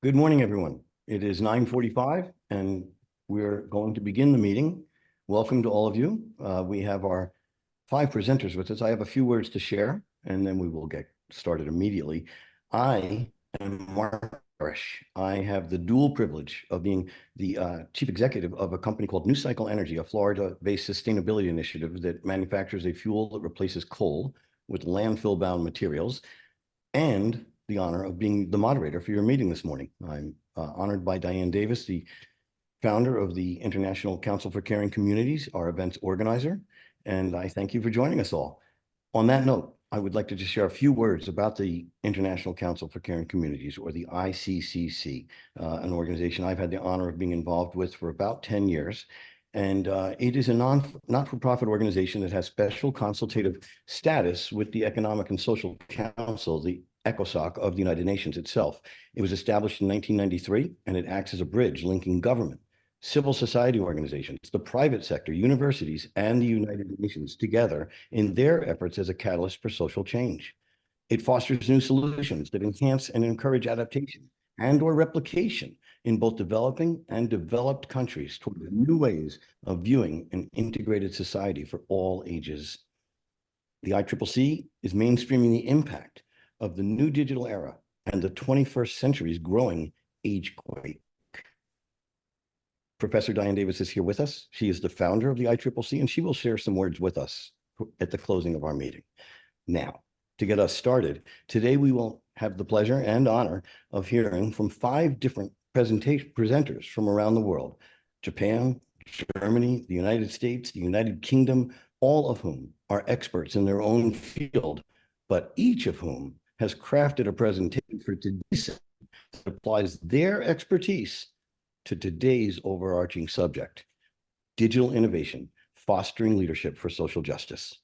Good morning, everyone. It is 9:45 and we're going to begin the meeting. Welcome to all of you. We have our 5 presenters with us. I have a few words to share and then we will get started immediately. I am Barasch. I have the dual privilege of being the chief executive of a company called NuCycle Energy, a Florida-based sustainability initiative that manufactures a fuel that replaces coal with landfill-bound materials, and the honor of being the moderator for your meeting this morning. I'm honored by Dianne Davis, the founder of the International Council for Caring Communities, our events organizer, and I thank you for joining us all. On that note, I would like to just share a few words about the International Council for Caring Communities, or the ICCC, an organization I've had the honor of being involved with for about 10 years. And it is a not-for-profit organization that has special consultative status with the Economic and Social Council, the ECOSOC of the United Nations itself. It was established in 1993, and it acts as a bridge linking government, civil society organizations, the private sector, universities, and the United Nations together in their efforts as a catalyst for social change. It fosters new solutions that enhance and encourage adaptation and/or replication in both developing and developed countries toward new ways of viewing an integrated society for all ages. The ICCC is mainstreaming the impact of the new digital era and the 21st century's growing age quake. Professor Dianne Davis is here with us. She is the founder of the ICCC, and she will share some words with us at the closing of our meeting. Now, to get us started, today we will have the pleasure and honor of hearing from 5 different presenters from around the world: Japan, Germany, the United States, the United Kingdom, all of whom are experts in their own field, but each of whom has crafted a presentation for today's that applies their expertise to today's overarching subject: digital innovation, fostering leadership for social justice.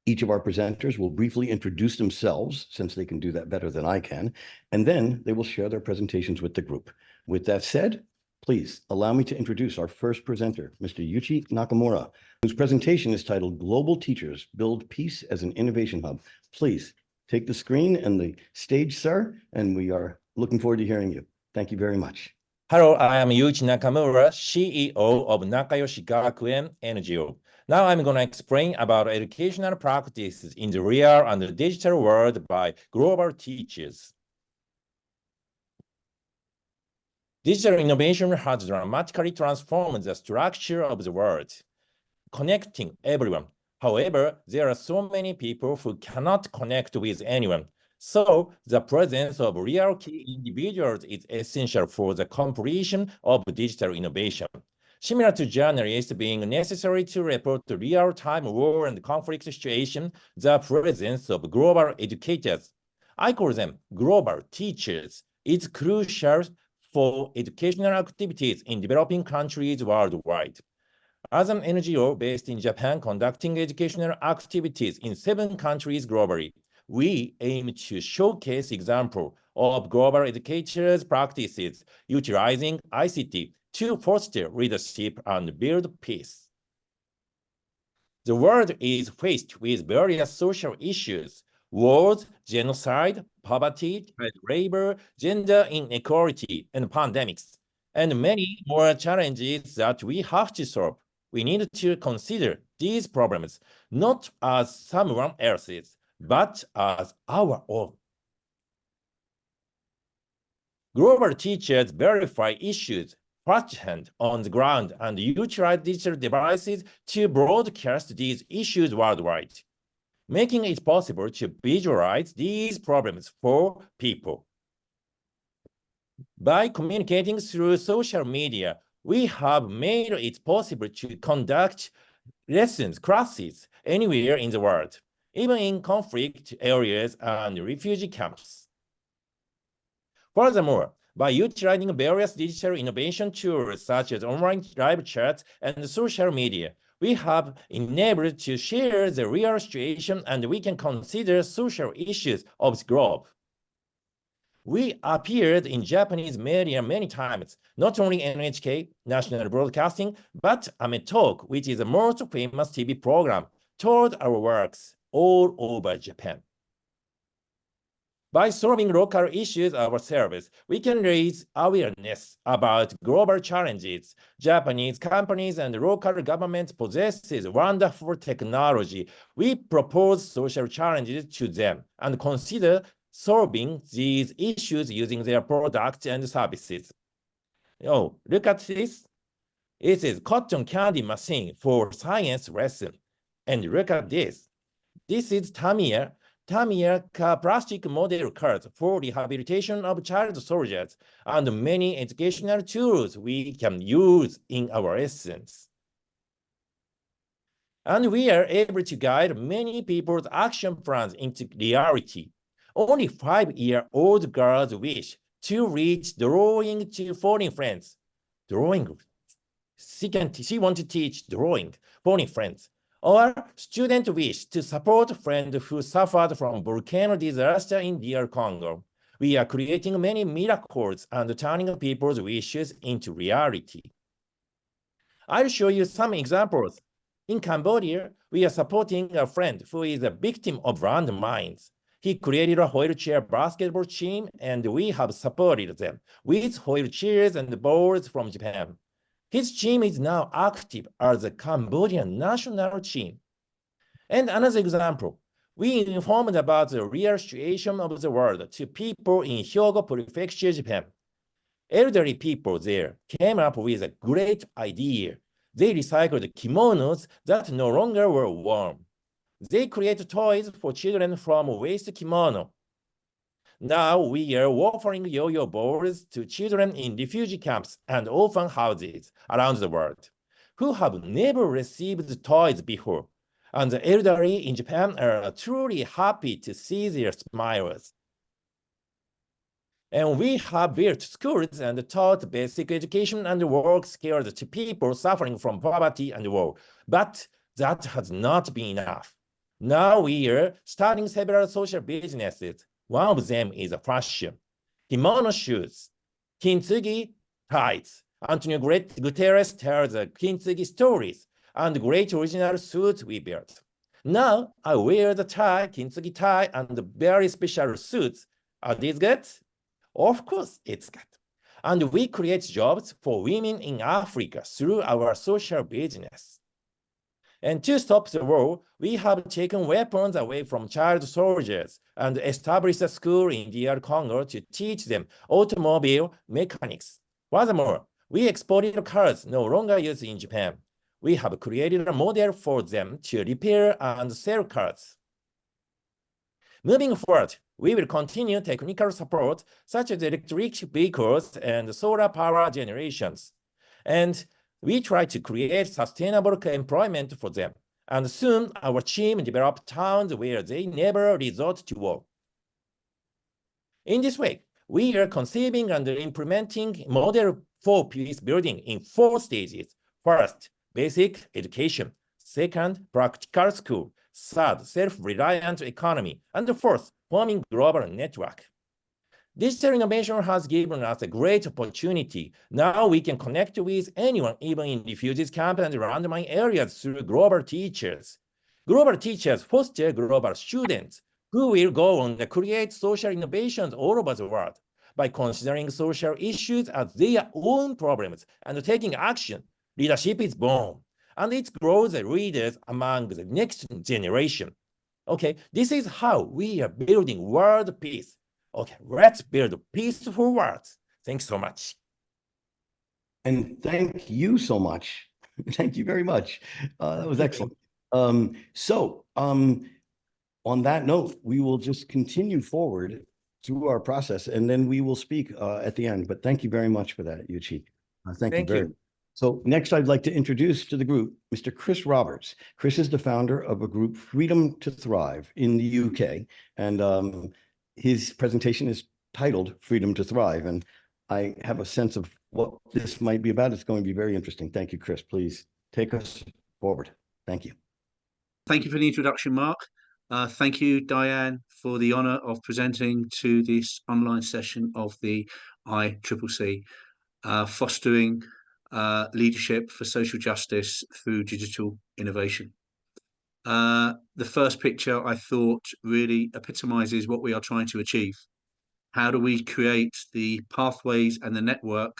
Each of our presenters will briefly introduce themselves, since they can do that better than I can, and then they will share their presentations with the group. With that said, please allow me to introduce our first presenter, Mr. Yuichi Nakamura, whose presentation is titled "Global Teachers Build Peace as an Innovation Hub." Please take the screen and the stage, sir, and we are looking forward to hearing you. Thank you very much. Hello, I am Yuichi Nakamura, CEO of Nakayoshi Gakuen NGO. Now I'm going to explain about educational practices in the real and the digital world by global teachers. Digital innovation has dramatically transformed the structure of the world, connecting everyone. However, there are so many people who cannot connect with anyone. So the presence of real key individuals is essential for the completion of digital innovation. Similar to journalists being necessary to report the real-time war and conflict situation, the presence of global educators, I call them global teachers, is crucial for educational activities in developing countries worldwide. As an NGO based in Japan conducting educational activities in 7 countries globally, we aim to showcase examples of global educators' practices utilizing ICT to foster leadership and build peace. The world is faced with various social issues: wars, genocide, poverty, child labor, gender inequality, and pandemics, and many more challenges that we have to solve. We need to consider these problems not as someone else's, but as our own. Global teachers verify issues firsthand on the ground and utilize digital devices to broadcast these issues worldwide, making it possible to visualize these problems for people. By communicating through social media, we have made it possible to conduct lessons, classes anywhere in the world, even in conflict areas and refugee camps. Furthermore, by utilizing various digital innovation tools such as online live chats and social media, we have enabled to share the real situation and we can consider social issues of the globe. We appeared in Japanese media many times, not only NHK, National Broadcasting, but Ame Talk, which is the most famous TV program, told our works all over Japan. By solving local issues ourselves, we can raise awareness about global challenges. Japanese companies and local governments possesses wonderful technology. We propose social challenges to them and consider solving these issues using their products and services. Oh, look at this. It is cotton candy machine for science lesson. And look at this. This is Tamiya plastic model cards for rehabilitation of child soldiers and many educational tools we can use in our lessons. And we are able to guide many people's action plans into reality. Only 5-year-old girls wish to reach drawing to foreign friends. Drawing. She wants to teach drawing foreign friends. Or student wish to support friend who suffered from volcano disaster in DR Congo. We are creating many miracles and turning people's wishes into reality. I'll show you some examples. In Cambodia, we are supporting a friend who is a victim of landmines. He created a wheelchair basketball team, and we have supported them with wheelchairs and balls from Japan. His team is now active as a Cambodian national team. And another example, we informed about the real situation of the world to people in Hyogo Prefecture, Japan. Elderly people there came up with a great idea. They recycled kimonos that no longer were worn. They created toys for children from waste kimono. Now we are offering yo-yo balls to children in refugee camps and orphan houses around the world who have never received toys before. And the elderly in Japan are truly happy to see their smiles. And we have built schools and taught basic education and work skills to people suffering from poverty and war. But that has not been enough. Now we are starting several social businesses. One of them is a fashion. Kimono shoes, kintsugi ties. Antonio Guterres tells the kintsugi stories and great original suits we built. Now I wear the tie, kintsugi tie, and the very special suits. Are these good? Of course, it's good. And we create jobs for women in Africa through our social business. And to stop the war, we have taken weapons away from child soldiers and established a school in DR Congo to teach them automobile mechanics. Furthermore, we exported cars no longer used in Japan. We have created a model for them to repair and sell cars. Moving forward, we will continue technical support such as electric vehicles and solar power generations. And we try to create sustainable employment for them. And soon our team developed towns where they never resort to war. In this way, we are conceiving and implementing model for peace building in 4 stages. First, basic education. Second, practical school. Third, self-reliant economy. And fourth, forming global network. Digital innovation has given us a great opportunity. Now we can connect with anyone, even in refugees camps and landmine areas through global teachers. Global teachers foster global students who will go on to create social innovations all over the world. By considering social issues as their own problems and taking action, leadership is born. And it grows the leaders among the next generation. Okay, this is how we are building world peace. Okay, let's build peaceful worlds. Thanks so much. And thank you so much. Thank you very much. That was excellent. On that note, we will just continue forward through our process, and then we will speak at the end. But thank you very much for that, Yuichi. Thank you very much. So next, I'd like to introduce to the group Mr. Chris Roberts. Chris is the founder of a group, Freedom to Thrive, in the UK, and his presentation is titled Freedom to Thrive. And I have a sense of what this might be about. It's going to be very interesting. Thank you, Chris. Please take us forward. Thank you. Thank you for the introduction, Mark. Thank you, Dianne, for the honour of presenting to this online session of the ICCC, fostering leadership for social justice through digital innovation. The first picture I thought really epitomizes what we are trying to achieve. How do we create the pathways and the network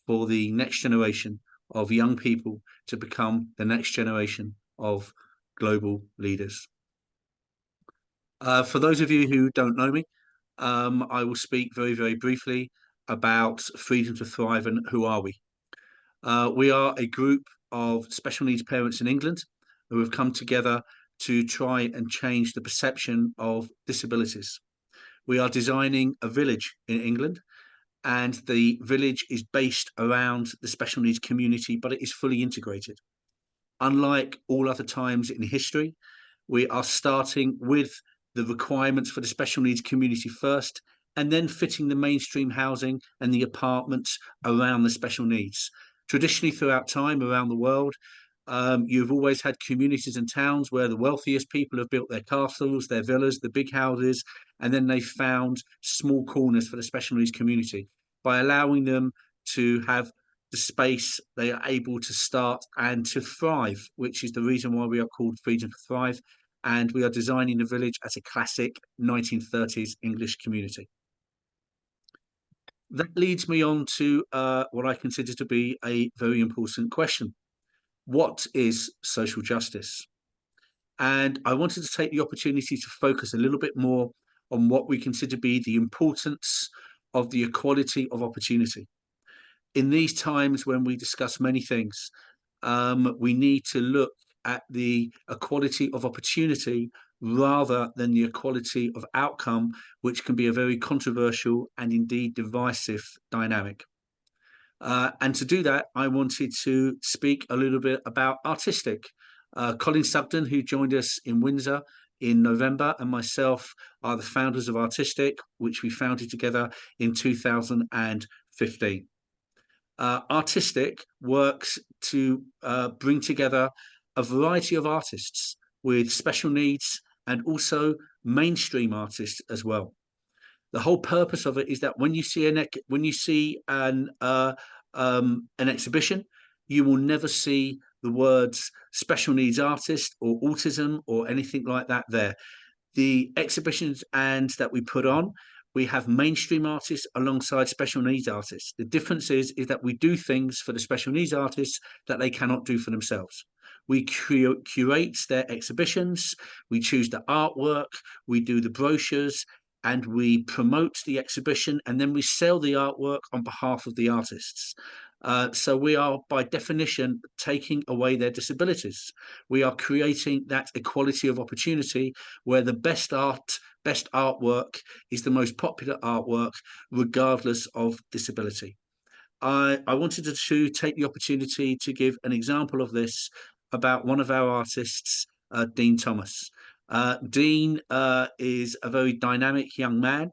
for the next generation of young people to become the next generation of global leaders? For those of you who don't know me, I will speak very, very briefly about Freedom to Thrive and who are we. We are a group of special needs parents in England who have come together to try and change the perception of disabilities. We are designing a village in England, and the village is based around the special needs community, but it is fully integrated. Unlike all other times in history, we are starting with the requirements for the special needs community first, and then fitting the mainstream housing and the apartments around the special needs. Traditionally, throughout time around the world, you've always had communities and towns where the wealthiest people have built their castles, their villas, the big houses, and then they found small corners for the special needs community. By allowing them to have the space, they are able to start and to thrive, which is the reason why we are called Freedom to Thrive. And we are designing the village as a classic 1930s English community. That leads me on to what I consider to be a very important question. What is social justice? And I wanted to take the opportunity to focus a little bit more on what we consider to be the importance of the equality of opportunity. In these times when we discuss many things, we need to look at the equality of opportunity rather than the equality of outcome, which can be a very controversial and indeed divisive dynamic. And to do that, I wanted to speak a little bit about Artistic. Colin Sugden, who joined us in Windsor in November, and myself are the founders of Artistic, which we founded together in 2015. Artistic works to bring together a variety of artists with special needs and also mainstream artists as well. The whole purpose of it is that when you see an exhibition, you will never see the words special needs artist or autism or anything like that there. The exhibitions and that we put on, we have mainstream artists alongside special needs artists. The difference is that we do things for the special needs artists that they cannot do for themselves. We curate their exhibitions, we choose the artwork, we do the brochures, and we promote the exhibition, and then we sell the artwork on behalf of the artists. So we are, by definition, taking away their disabilities. We are creating that equality of opportunity where the best artwork is the most popular artwork, regardless of disability. I wanted to take the opportunity to give an example of this about one of our artists, Dean Thomas. Dean is a very dynamic young man,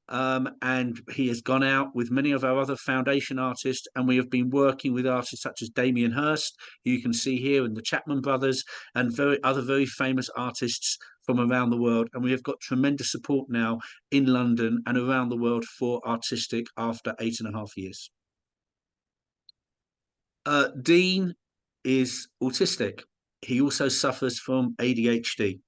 and he has gone out with many of our other foundation artists, and we have been working with artists such as Damien Hirst, who you can see here, and the Chapman brothers, and other very famous artists from around the world. And we have got tremendous support now in London and around the world for Artistic after 8.5 years. Dean is autistic. He also suffers from ADHD.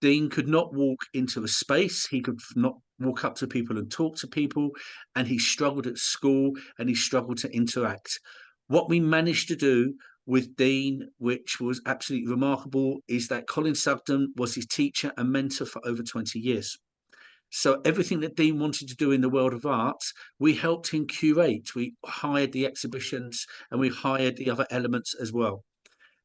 Dean could not walk into a space. He could not walk up to people and talk to people, and he struggled at school and he struggled to interact. What we managed to do with Dean, which was absolutely remarkable, is that Colin Sugden was his teacher and mentor for over 20 years. So everything that Dean wanted to do in the world of art, we helped him curate. We hired the exhibitions and we hired the other elements as well.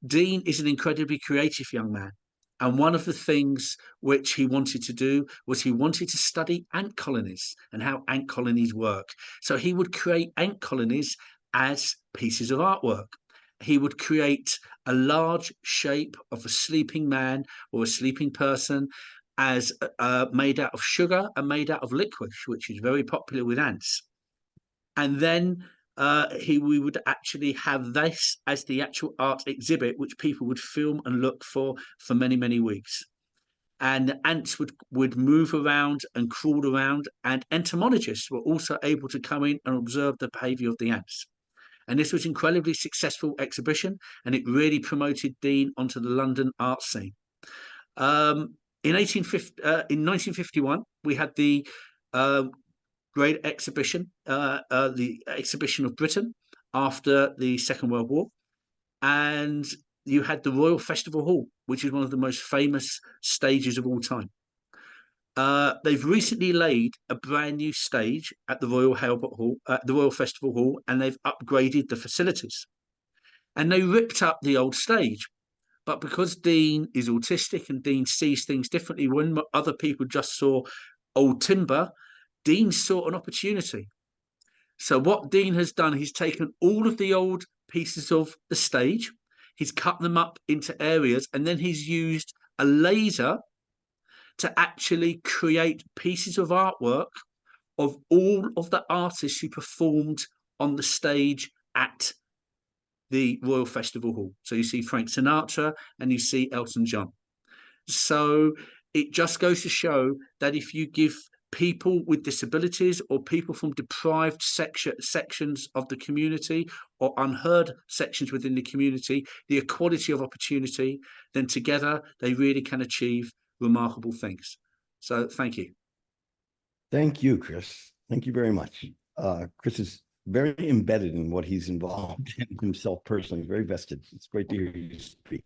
Dean is an incredibly creative young man. And one of the things which he wanted to do was he wanted to study ant colonies and how ant colonies work. So he would create ant colonies as pieces of artwork. He would create a large shape of a sleeping man or a sleeping person as made out of sugar and made out of licorice, which is very popular with ants. And then we would actually have this as the actual art exhibit, which people would film and look for many, many weeks. And the ants would move around and crawl around, and entomologists were also able to come in and observe the behavior of the ants. And this was an incredibly successful exhibition, and it really promoted Dean onto the London art scene. In 1951, we had the Great Exhibition, the Exhibition of Britain after the Second World War, and you had the Royal Festival Hall, which is one of the most famous stages of all time. They've recently laid a brand new stage at the Royal Albert Hall, the Royal Festival Hall, and they've upgraded the facilities. And they ripped up the old stage. But because Dean is autistic and Dean sees things differently, when other people just saw old timber, Dean saw an opportunity. So what Dean has done, he's taken all of the old pieces of the stage, he's cut them up into areas, and then he's used a laser to actually create pieces of artwork of all of the artists who performed on the stage at the Royal Festival Hall. So you see Frank Sinatra and you see Elton John. So it just goes to show that if you give people with disabilities or people from deprived sections of the community or unheard sections within the community the equality of opportunity, then together they really can achieve remarkable things. So thank you. Thank you, Chris. Thank you very much. Chris is very embedded in what he's involved in himself personally. He's very vested. It's great to hear you speak.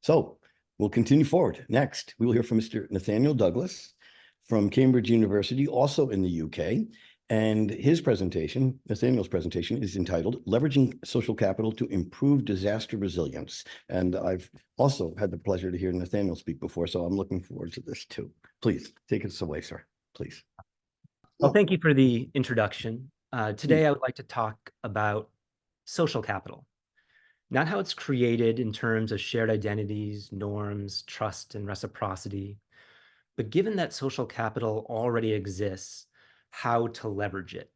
So we'll continue forward. Next, we will hear from Mr. Nathaniel Douglas from Cambridge University, also in the UK. And his presentation, Nathaniel's presentation, is entitled Leveraging Social Capital to Improve Disaster Resilience. And I've also had the pleasure to hear Nathaniel speak before, so I'm looking forward to this too. Please take us away, sir, please. Well, thank you for the introduction. Today, I would like to talk about social capital, not how it's created in terms of shared identities, norms, trust, and reciprocity, but given that social capital already exists, how to leverage it.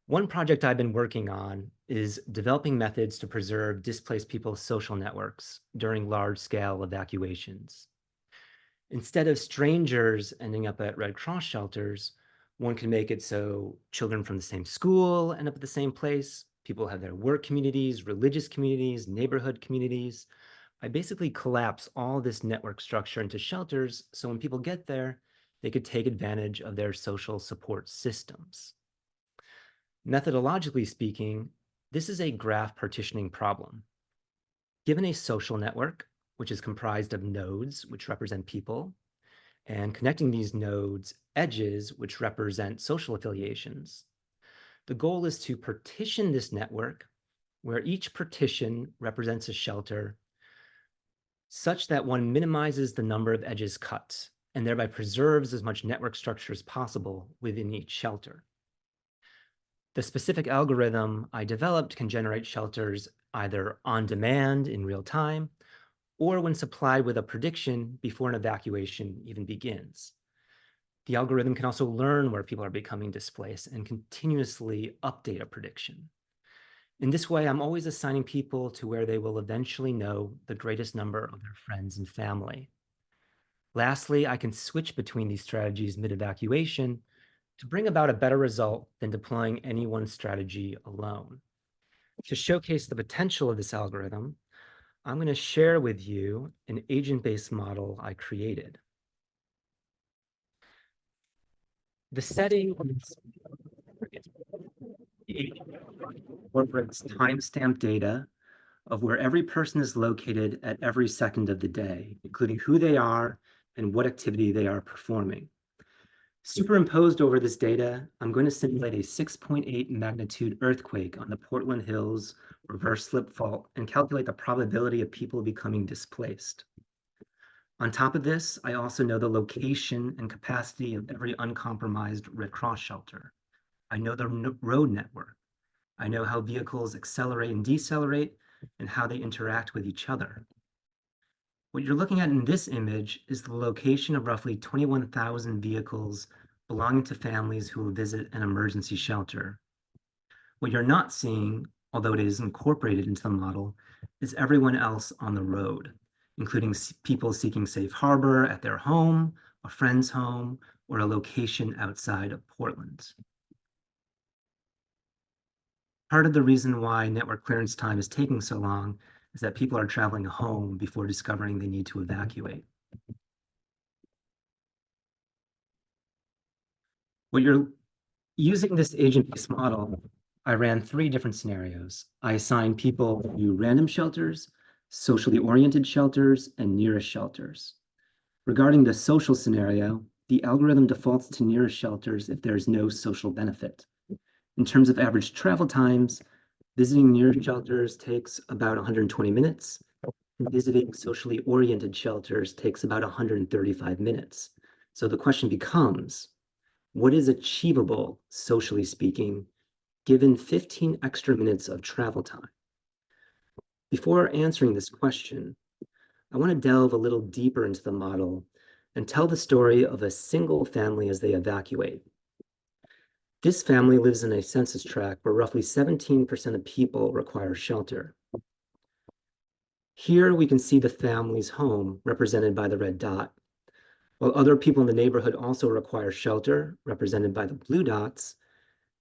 One project I've been working on is developing methods to preserve displaced people's social networks during large-scale evacuations. Instead of strangers ending up at Red Cross shelters, one can make it so children from the same school end up at the same place. People have their work communities, religious communities, neighborhood communities. I basically collapse all this network structure into shelters so when people get there, they could take advantage of their social support systems. Methodologically speaking, this is a graph partitioning problem. Given a social network, which is comprised of nodes, which represent people, and connecting these nodes, edges, which represent social affiliations. The goal is to partition this network, where each partition represents a shelter, such that one minimizes the number of edges cut, and thereby preserves as much network structure as possible within each shelter. The specific algorithm I developed can generate shelters either on demand in real time, or when supplied with a prediction before an evacuation even begins. The algorithm can also learn where people are becoming displaced and continuously update a prediction. In this way, I'm always assigning people to where they will eventually know the greatest number of their friends and family. Lastly, I can switch between these strategies mid-evacuation to bring about a better result than deploying any one strategy alone. To showcase the potential of this algorithm, I'm going to share with you an agent-based model I created. The setting incorporates timestamp data of where every person is located at every second of the day, including who they are and what activity they are performing. Superimposed over this data, I'm going to simulate a 6.8 magnitude earthquake on the Portland Hills reverse slip fault and calculate the probability of people becoming displaced. On top of this, I also know the location and capacity of every uncompromised Red Cross shelter. I know the road network. I know how vehicles accelerate and decelerate and how they interact with each other. What you're looking at in this image is the location of roughly 21,000 vehicles belonging to families who will visit an emergency shelter. What you're not seeing, although it is incorporated into the model, is everyone else on the road, including people seeking safe harbor at their home, a friend's home, or a location outside of Portland. Part of the reason why network clearance time is taking so long is that people are traveling home before discovering they need to evacuate. When you're using this agent-based model, I ran 3 different scenarios. I assigned people to random shelters, socially oriented shelters, and nearest shelters. Regarding the social scenario, the algorithm defaults to nearest shelters if there is no social benefit. In terms of average travel times, visiting nearest shelters takes about 120 minutes. Visiting socially oriented shelters takes about 135 minutes. So the question becomes, what is achievable, socially speaking, given 15 extra minutes of travel time? Before answering this question, I want to delve a little deeper into the model and tell the story of a single family as they evacuate. This family lives in a census tract where roughly 17% of people require shelter. Here we can see the family's home represented by the red dot. While other people in the neighborhood also require shelter, represented by the blue dots,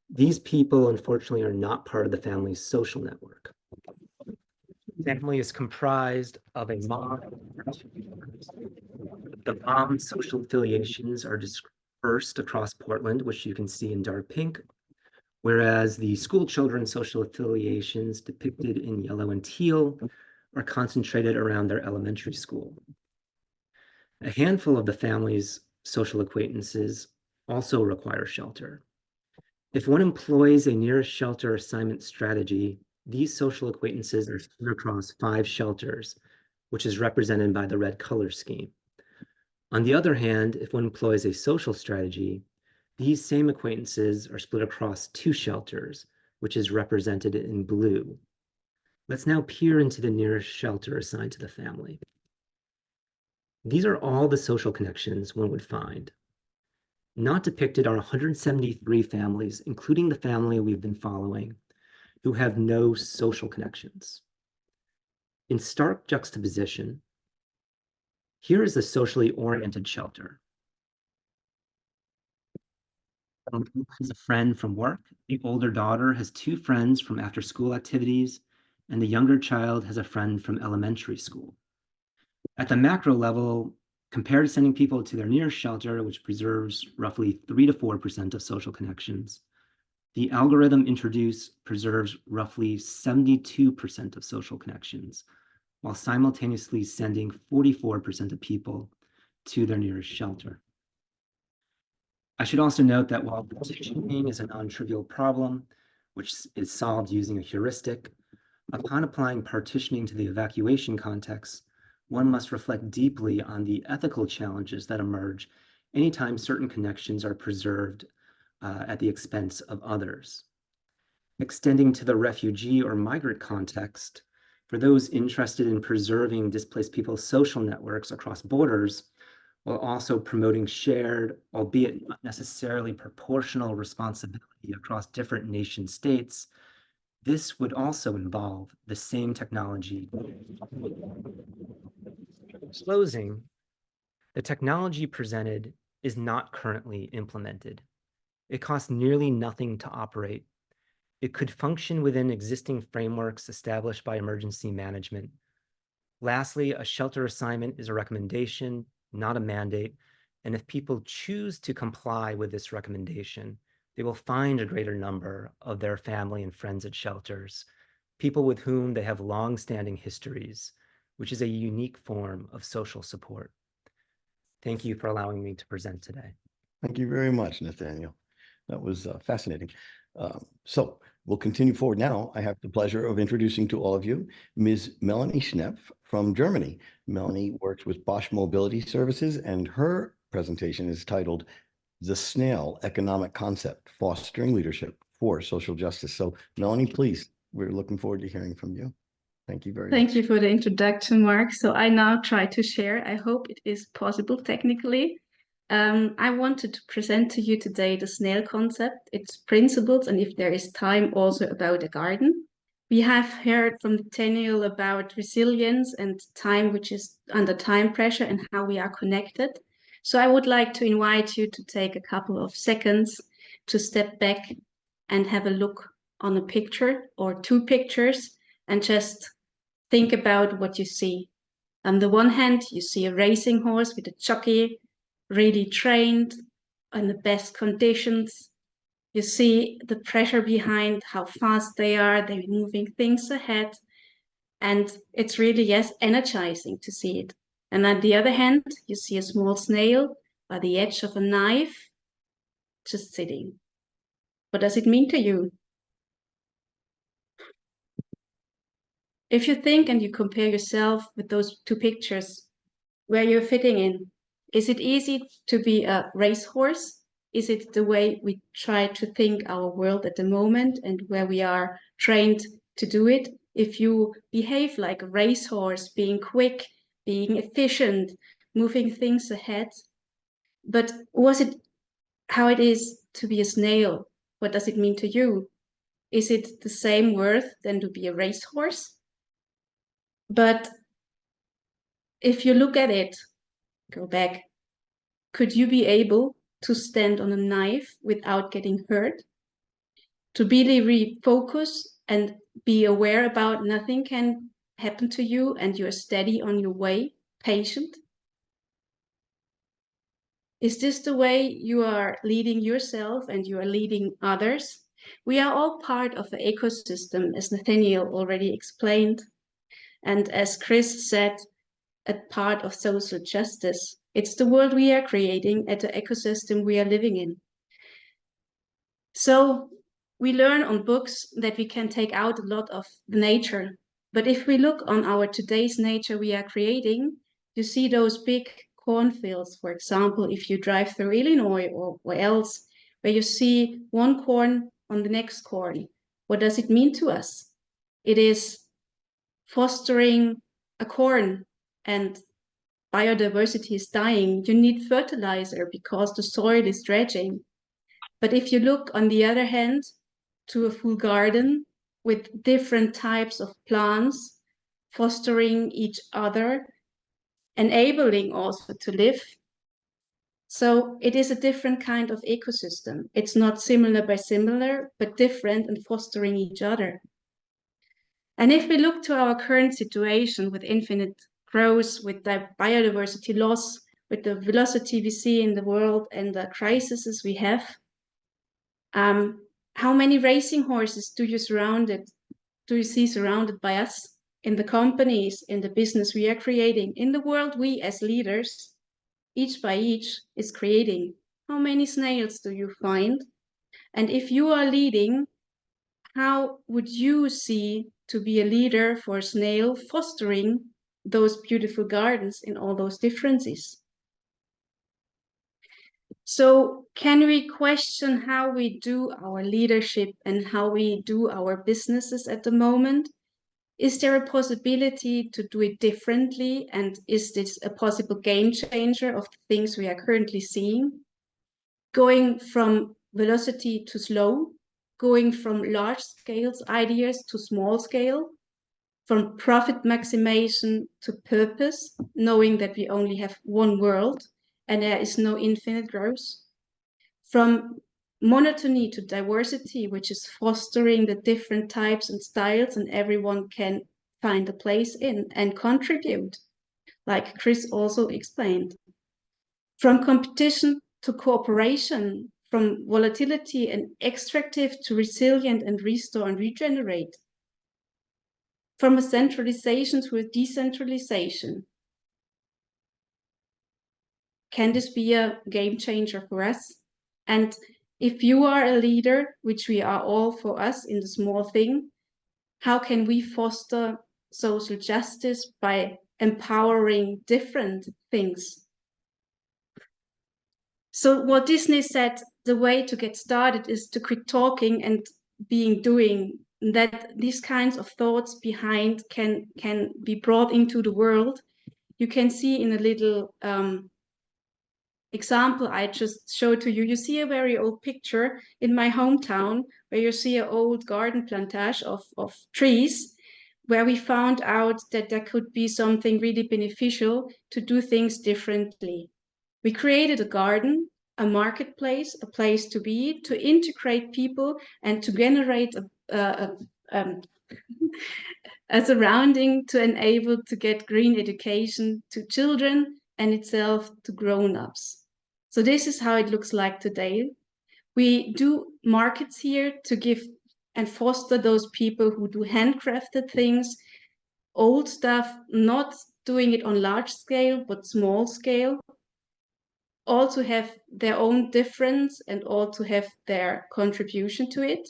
these people unfortunately are not part of the family's social network. The family is comprised of a mom. The mom's social affiliations are dispersed across Portland, which you can see in dark pink, whereas the school children's social affiliations depicted in yellow and teal are concentrated around their elementary school. A handful of the family's social acquaintances also require shelter. If one employs a nearest shelter assignment strategy, these social acquaintances are split across 5 shelters, which is represented by the red color scheme. On the other hand, if one employs a social strategy, these same acquaintances are split across 2 shelters, which is represented in blue. Let's now peer into the nearest shelter assigned to the family. These are all the social connections one would find. Not depicted are 173 families, including the family we've been following, who have no social connections. In stark juxtaposition, here is a socially oriented shelter. Has a friend from work. The older daughter has 2 friends from after-school activities, and the younger child has a friend from elementary school. At the macro level, compared to sending people to their nearest shelter, which preserves roughly 3 to 4% of social connections, the algorithm introduced preserves roughly 72% of social connections, while simultaneously sending 44% of people to their nearest shelter. I should also note that while partitioning is a non-trivial problem, which is solved using a heuristic, upon applying partitioning to the evacuation context, one must reflect deeply on the ethical challenges that emerge anytime certain connections are preserved at the expense of others. Extending to the refugee or migrant context, for those interested in preserving displaced people's social networks across borders, while also promoting shared, albeit not necessarily proportional, responsibility across different nation states, this would also involve the same technology. In closing, the technology presented is not currently implemented. It costs nearly nothing to operate. It could function within existing frameworks established by emergency management. Lastly, a shelter assignment is a recommendation, not a mandate. And if people choose to comply with this recommendation, they will find a greater number of their family and friends at shelters, people with whom they have long-standing histories, which is a unique form of social support. Thank you for allowing me to present today. Thank you very much, Nathaniel. That was fascinating. So we'll continue forward now. I have the pleasure of introducing to all of you Ms. Melanie Schnepp from Germany. Melanie works with Bosch Mobility Services, and her presentation is titled The Snail Economic Concept, Fostering Leadership for Social Justice. So Melanie, please, we're looking forward to hearing from you. Thank you very much. Thank you for the introduction, Mark. So I now try to share. I hope it is possible technically. I wanted to present to you today the snail concept, its principles, and if there is time, also about a garden. We have heard from Nathaniel about resilience and time, which is under time pressure, and how we are connected. So I would like to invite you to take a couple of seconds to step back and have a look on a picture or 2 pictures and just think about what you see. On the one hand, you see a racing horse with a jockey, really trained, in the best conditions. You see the pressure behind, how fast they are, they're moving things ahead. And it's really, yes, energizing to see it. And on the other hand, you see a small snail by the edge of a knife, just sitting. What does it mean to you? If you think and you compare yourself with those two pictures, where you're fitting in, is it easy to be a racehorse? Is it the way we try to think our world at the moment and where we are trained to do it? If you behave like a racehorse, being quick, being efficient, moving things ahead, but was it how it is to be a snail? What does it mean to you? Is it the same worth than to be a racehorse? But if you look at it, go back, could you be able to stand on a knife without getting hurt? To really refocus and be aware about nothing can happen to you and you're steady on your way, patient? Is this the way you are leading yourself and you are leading others? We are all part of the ecosystem, as Nathaniel already explained. And as Chris said, a part of social justice. It's the world we are creating and the ecosystem we are living in. So we learn on books that we can take out a lot of nature. But if we look on our today's nature we are creating, you see those big cornfields, for example, if you drive through Illinois or else, where you see one corn on the next corn. What does it mean to us? It is fostering a corn and biodiversity is dying. You need fertilizer because the soil is dredging. But if you look on the other hand to a full garden with different types of plants, fostering each other, enabling also to live. So it is a different kind of ecosystem. It's not similar by similar, but different and fostering each other. And if we look to our current situation with infinite growth, with the biodiversity loss, with the velocity we see in the world and the crises we have, how many racing horses do you see surrounded by us in the companies, in the business we are creating, in the world we as leaders, each by each, is creating? How many snails do you find? And if you are leading, how would you see to be a leader for a snail fostering those beautiful gardens in all those differences? So can we question how we do our leadership and how we do our businesses at the moment? Is there a possibility to do it differently? And is this a possible game changer of the things we are currently seeing? Going from velocity to slow, going from large scale ideas to small scale, from profit maximization to purpose, knowing that we only have one world and there is no infinite growth, from monotony to diversity, which is fostering the different types and styles and everyone can find a place in and contribute, like Chris also explained. From competition to cooperation, from volatility and extractive to resilient and restore and regenerate. From a centralization to a decentralization. Can this be a game changer for us? And if you are a leader, which we are all for us in the small thing, how can we foster social justice by empowering different things? So Walt Disney said the way to get started is to quit talking and doing, that these kinds of thoughts behind can be brought into the world. You can see in a little example I just showed to you. You see a very old picture in my hometown where you see an old garden plantage of trees, where we found out that there could be something really beneficial to do things differently. We created a garden, a marketplace, a place to be, to integrate people and to generate a surrounding to enable to get green education to children and itself to grown-ups. So this is how it looks like today. We do markets here to give and foster those people who do handcrafted things, old stuff, not doing it on large scale, but small scale, all to have their own difference and all to have their contribution to it.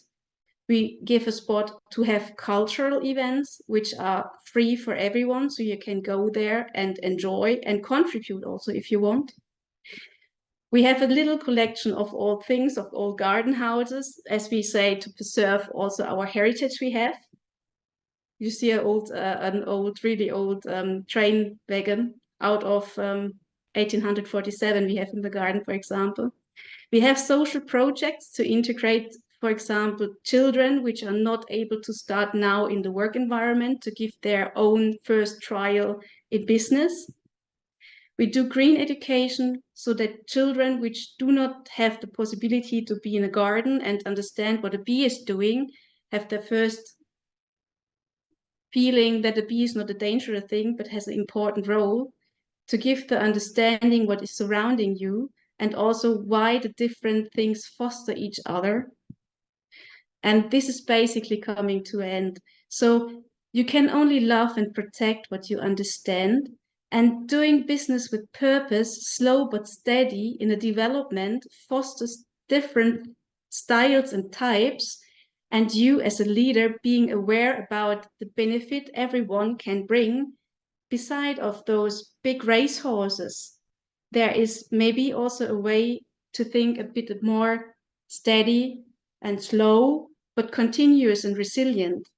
We give a spot to have cultural events, which are free for everyone, so you can go there and enjoy and contribute also if you want. We have a little collection of all things, of all garden houses, as we say, to preserve also our heritage we have. You see an old, really old train wagon out of 1847 we have in the garden, for example. We have social projects to integrate, for example, children which are not able to start now in the work environment to give their own first trial in business. We do green education so that children which do not have the possibility to be in a garden and understand what a bee is doing have their first feeling that a bee is not a dangerous thing, but has an important role to give the understanding what is surrounding you and also why the different things foster each other. And this is basically coming to an end. So you can only love and protect what you understand. And doing business with purpose, slow but steady in a development, fosters different styles and types. And you as a leader being aware about the benefit everyone can bring, beside of those big racehorses, there is maybe also a way to think a bit more steady and slow, but continuous and resilient.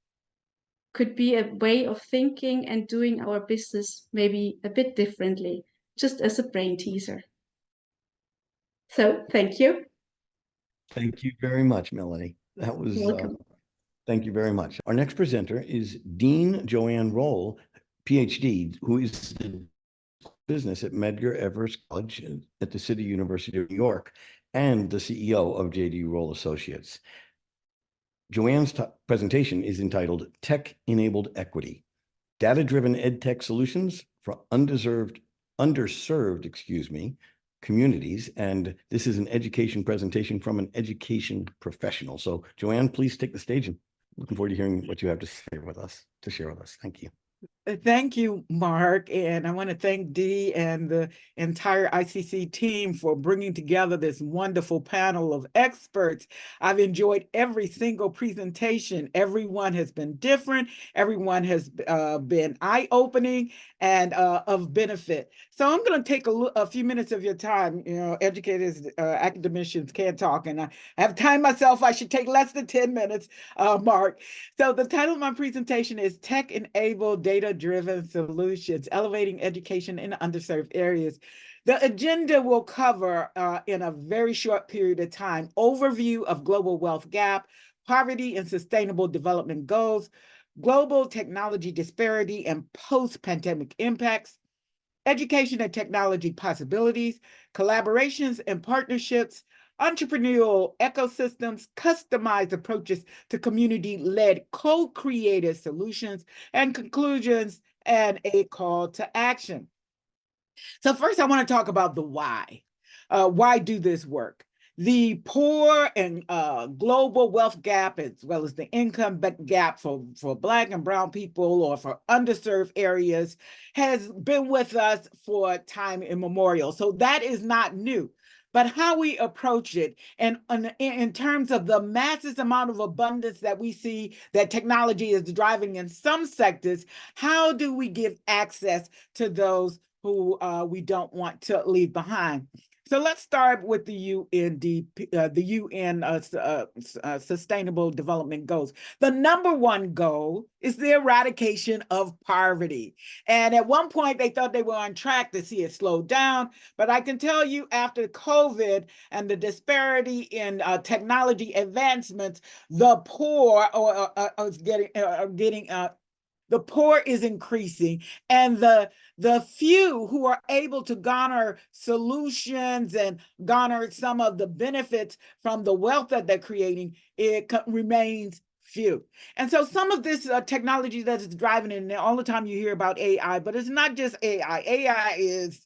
Could be a way of thinking and doing our business maybe a bit differently, just as a brain teaser. So thank you. Thank you very much, Melanie. That was, Welcome. Thank you very much. Our next presenter is Dean Joanne Roll, PhD, who is the business at Medgar Evers College at the City University of New York and the CEO of J.D. Roll Associates. Joanne's presentation is entitled Tech-Enabled Equity, Data-Driven EdTech Solutions for Underserved communities. And this is an education presentation from an education professional. So Joanne, please take the stage, and looking forward to hearing what you have to share with us. Thank you. Thank you, Mark. And I want to thank Dee and the entire ICC team for bringing together this wonderful panel of experts. I've enjoyed every single presentation. Everyone has been different. Everyone has been eye-opening and of benefit. So I'm going to take a few minutes of your time. You know, educators, academicians can't talk, and I have timed myself. I should take less than 10 minutes, Mark. So the title of my presentation is Tech-Enabled Data-Driven Solutions, Elevating Education in Underserved Areas. The agenda will cover, in a very short period of time, overview of global wealth gap, poverty and sustainable development goals, global technology disparity and post-pandemic impacts, education and technology possibilities, collaborations and partnerships, entrepreneurial ecosystems, customized approaches to community-led co-created solutions, and conclusions and a call to action. So first I want to talk about the why. Why do this work? The poor and global wealth gap, as well as the income gap for Black and Brown people or for underserved areas, has been with us for time immemorial. So that is not new. But how we approach it, and in terms of the massive amount of abundance that we see that technology is driving in some sectors, how do we give access to those who we don't want to leave behind? So let's start with the UN Sustainable Development Goals. The number one goal is the eradication of poverty. And at one point, they thought they were on track to see it slow down. But I can tell you, after COVID and the disparity in technology advancements, the poor the poor is increasing, and the few who are able to garner solutions and garner some of the benefits from the wealth that they're creating, it remains few. And so some of this technology that is driving it, and all the time you hear about AI, but it's not just AI. AI is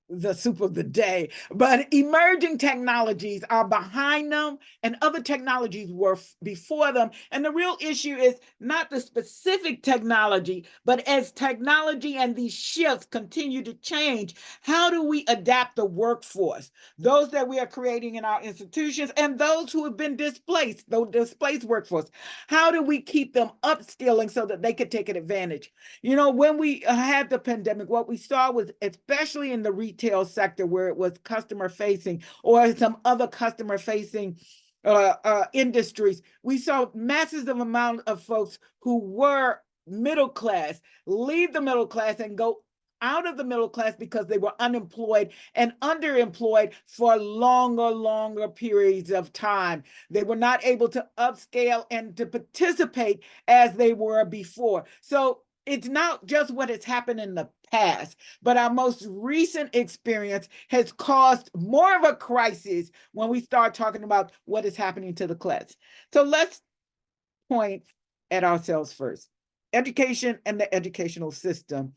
the soup of the day, but emerging technologies are behind them and other technologies were before them. And the real issue is not the specific technology, but as technology and these shifts continue to change, how do we adapt the workforce, those that we are creating in our institutions and those who have been displaced, the displaced workforce? How do we keep them upskilling so that they could take an advantage? You know, when we had the pandemic, what we saw was, especially in the retail sector where it was customer facing or some other customer facing industries, we saw massive amount of folks who were middle class leave the middle class and go out of the middle class because they were unemployed and underemployed for longer periods of time. They were not able to upscale and to participate as they were before. So it's not just what has happened in the past, but our most recent experience has caused more of a crisis when we start talking about what is happening to the class. So let's point at ourselves first. Education and the educational system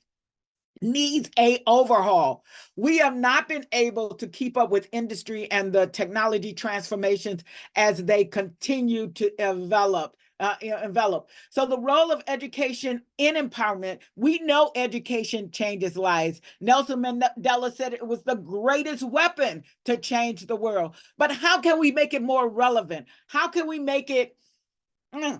needs an overhaul. We have not been able to keep up with industry and the technology transformations as they continue to develop. So the role of education in empowerment, we know education changes lives. Nelson Mandela said it was the greatest weapon to change the world. But how can we make it more relevant? How can we make it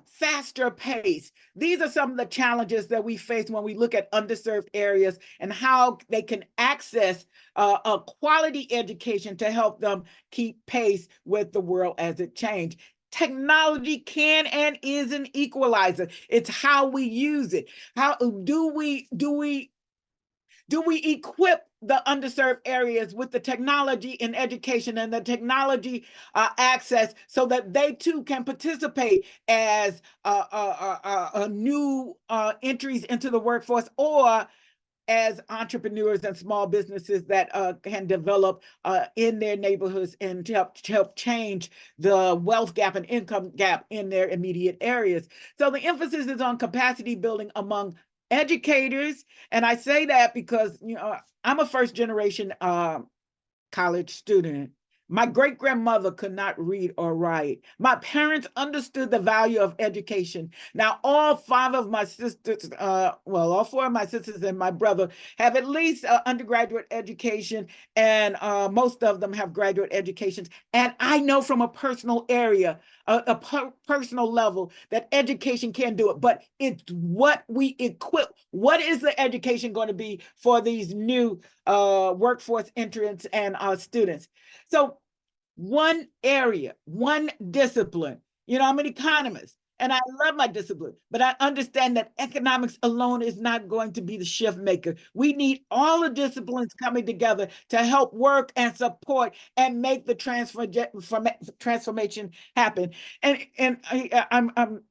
faster pace? These are some of the challenges that we face when we look at underserved areas and how they can access a quality education to help them keep pace with the world as it changes. Technology can and is an equalizer. It's how we use it. How do we equip the underserved areas with the technology in education and the technology access so that they too can participate as new entries into the workforce or as entrepreneurs and small businesses that can develop in their neighborhoods and to help change the wealth gap and income gap in their immediate areas. So the emphasis is on capacity building among educators. And I say that because, you know, I'm a first generation college student. My great-grandmother could not read or write. My parents understood the value of education. Now, all five of my sisters, all four of my sisters and my brother have at least undergraduate education, and most of them have graduate educations. And I know from a personal area, personal level, that education can do it, but it's what we equip. What is the education going to be for these new workforce entrants and students? So one area, one discipline, you know, I'm an economist and I love my discipline, but I understand that economics alone is not going to be the shift maker. We need all the disciplines coming together to help work and support and make the transformation happen. And I'm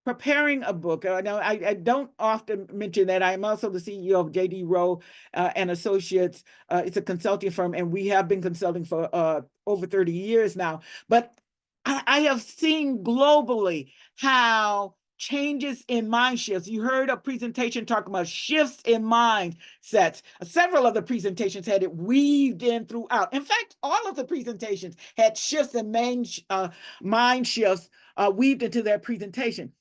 preparing a book. I don't often mention that I'm also the CEO of JD Rowe and Associates. It's a consulting firm, and we have been consulting for over 30 years now. But I have seen globally how changes in mind shifts. You heard a presentation talking about shifts in mindsets. Several of the presentations had it weaved in throughout. In fact, all of the presentations had shifts in mind shifts weaved into their presentation.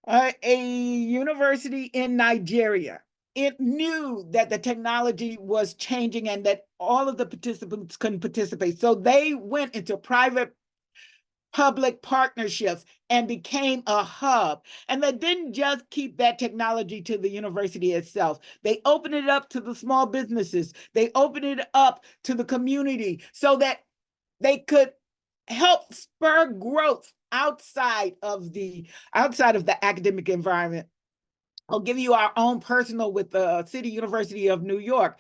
A university in Nigeria, it knew that the technology was changing and that all of the participants couldn't participate. So they went into private-public partnerships and became a hub. And they didn't just keep that technology to the university itself. They opened it up to the small businesses. They opened it up to the community so that they could help spur growth outside of the academic environment. I'll give you our own personal with the City University of New York.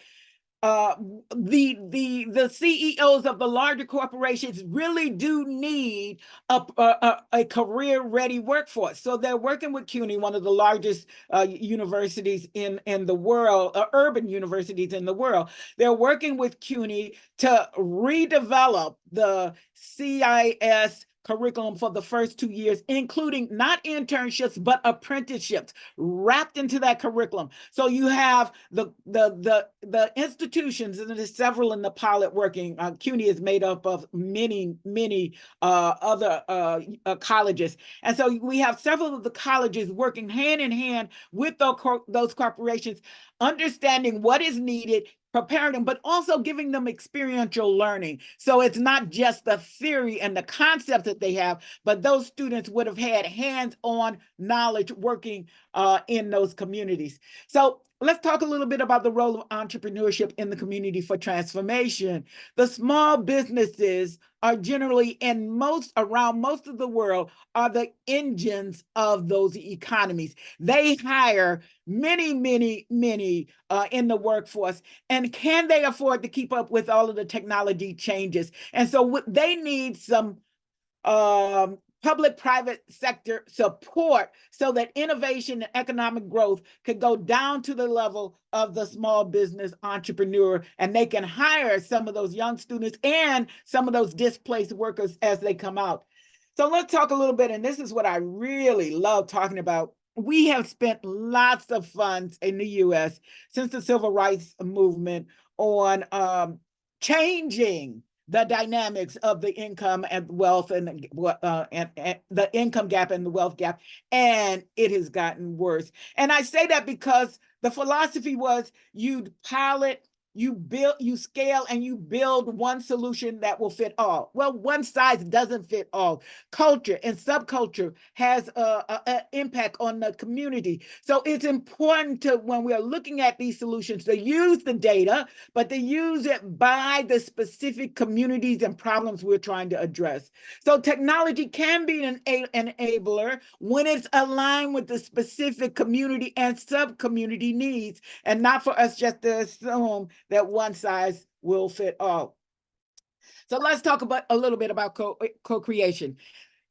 The CEOs of the larger corporations really do need a career-ready workforce. So they're working with CUNY, one of the largest universities in the world, urban universities in the world. They're working with CUNY to redevelop the CIS curriculum for the first 2 years, including not internships, but apprenticeships wrapped into that curriculum. So you have the institutions, and there's several in the pilot working. CUNY is made up of many other colleges. And so we have several of the colleges working hand in hand with those corporations, understanding what is needed, preparing them, but also giving them experiential learning. So it's not just the theory and the concepts that they have, but those students would have had hands-on knowledge working in those communities. So let's talk a little bit about the role of entrepreneurship in the community for transformation. The small businesses are generally around most of the world are the engines of those economies. They hire many in the workforce. And can they afford to keep up with all of the technology changes? And so they need some public-private sector support so that innovation and economic growth could go down to the level of the small business entrepreneur, and they can hire some of those young students and some of those displaced workers as they come out. So let's talk a little bit, and this is what I really love talking about. We have spent lots of funds in the U.S. since the Civil Rights Movement on changing the dynamics of the income and wealth and the income gap and the wealth gap, and it has gotten worse. And I say that because the philosophy was you'd pilot, you build, you scale, and you build one solution that will fit all. Well, one size doesn't fit all. Culture and subculture has an impact on the community. So it's important to, when we're looking at these solutions, to use the data, but to use it by the specific communities and problems we're trying to address. So technology can be an enabler when it's aligned with the specific community and sub-community needs, and not for us just to assume that one size will fit all. So let's talk about a little bit about co-creation.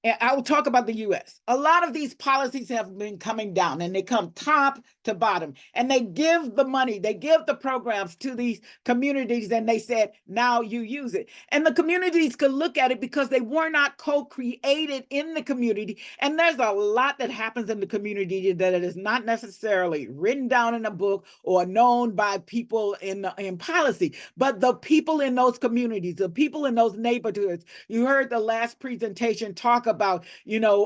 And I will talk about the US. A lot of these policies have been coming down, and they come top to bottom, and they give the money, they give the programs to these communities, and they said, now you use it. And the communities could look at it because they were not co-created in the community. And there's a lot that happens in the community that it is not necessarily written down in a book or known by people in policy, but the people in those communities, the people in those neighborhoods. You heard the last presentation talk about,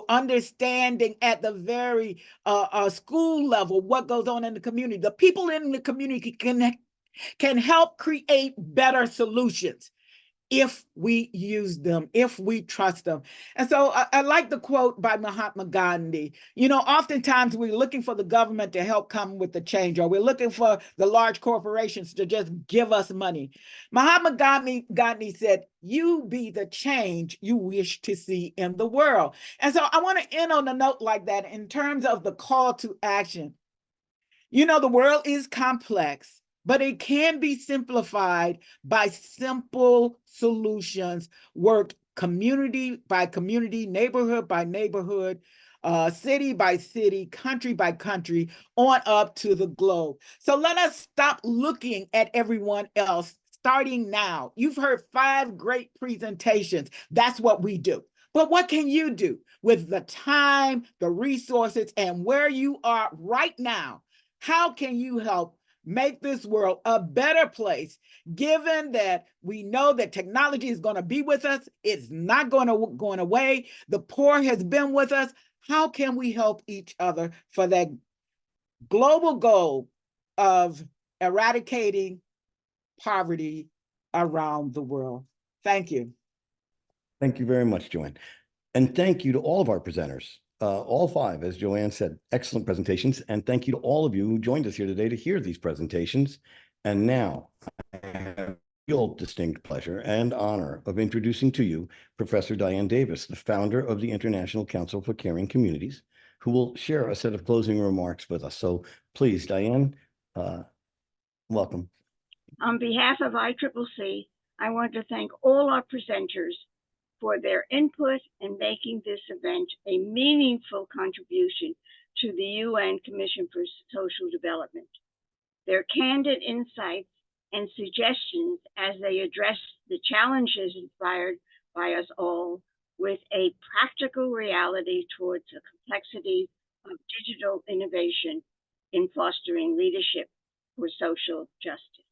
understanding at the very school level what goes on in the community. The people in the community can help create better solutions if we use them, if we trust them. And so I like the quote by Mahatma Gandhi. Oftentimes we're looking for the government to help come with the change, or we're looking for the large corporations to just give us money. Mahatma Gandhi said, you be the change you wish to see in the world. And so I want to end on a note like that in terms of the call to action. The world is complex, but it can be simplified by simple solutions worked community by community, neighborhood by neighborhood, city by city, country by country, on up to the globe. So let us stop looking at everyone else, starting now. You've heard 5 great presentations. That's what we do. But what can you do with the time, the resources, and where you are right now? How can you help make this world a better place, given that we know that technology is going to be with us? It's not going away. The poor has been with us. How can we help each other for that global goal of eradicating poverty around the world? Thank you. Thank you very much, Joanne. And thank you to all of our presenters. All 5, as Joanne said, excellent presentations. And thank you to all of you who joined us here today to hear these presentations. And now I have real distinct pleasure and honor of introducing to you Professor Dianne Davis, the founder of the International Council for Caring Communities, who will share a set of closing remarks with us. So please, Dianne, welcome. On behalf of ICCC, I want to thank all our presenters for their input in making this event a meaningful contribution to the UN Commission for Social Development. Their candid insights and suggestions as they address the challenges inspired by us all with a practical reality towards the complexity of digital innovation in fostering leadership for social justice.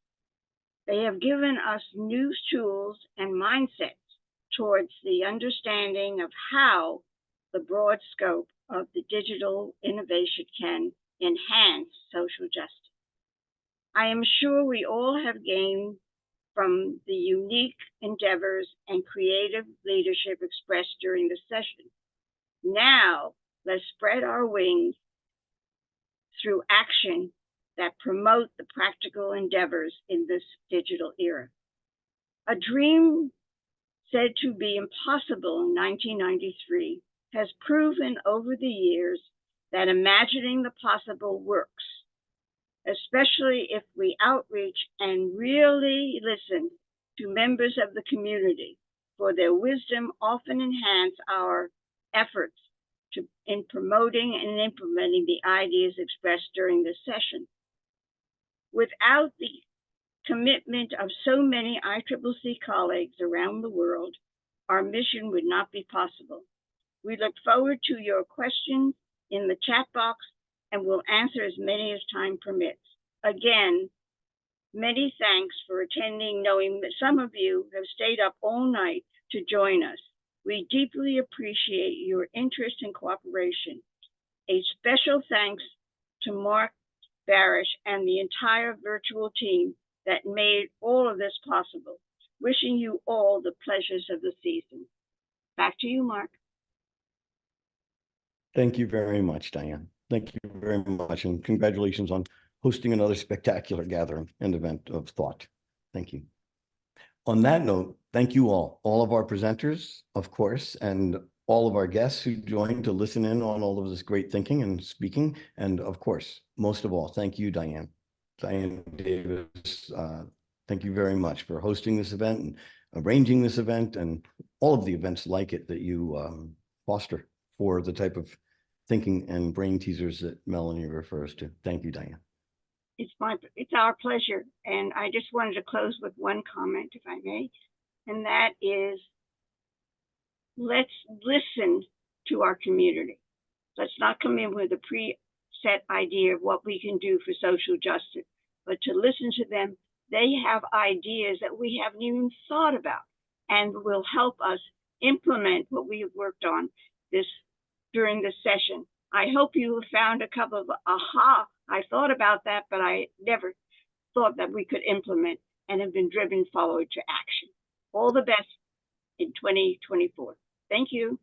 They have given us new tools and mindsets towards the understanding of how the broad scope of the digital innovation can enhance social justice. I am sure we all have gained from the unique endeavors and creative leadership expressed during the session. Now, let's spread our wings through action that promote the practical endeavors in this digital era. A dream said to be impossible in 1993 has proven over the years that imagining the possible works, especially if we outreach and really listen to members of the community, for their wisdom often enhance our efforts in promoting and implementing the ideas expressed during this session. Without the commitment of so many ICCC colleagues around the world, our mission would not be possible. We look forward to your questions in the chat box and will answer as many as time permits. Again, many thanks for attending, knowing that some of you have stayed up all night to join us. We deeply appreciate your interest and cooperation. A special thanks to Mark, Barasch, and the entire virtual team that made all of this possible. Wishing you all the pleasures of the season. Back to you, Mark. Thank you very much, Diane. Thank you very much, and congratulations on hosting another spectacular gathering and event of thought. Thank you. On that note, thank you all of our presenters, of course, and all of our guests who joined to listen in on all of this great thinking and speaking. And of course, most of all, thank you, Diane. Diane Davis, thank you very much for hosting this event and arranging this event and all of the events like it that you foster for the type of thinking and brain teasers that Melanie refers to. Thank you, Diane. It's our pleasure. And I just wanted to close with one comment, if I may, and that is, let's listen to our community. Let's not come in with a preset idea of what we can do for social justice, but to listen to them. They have ideas that we haven't even thought about and will help us implement what we have worked on during this session. I hope you have found a couple of aha. I thought about that, but I never thought that we could implement and have been driven forward to action. All the best in 2024. Thank you.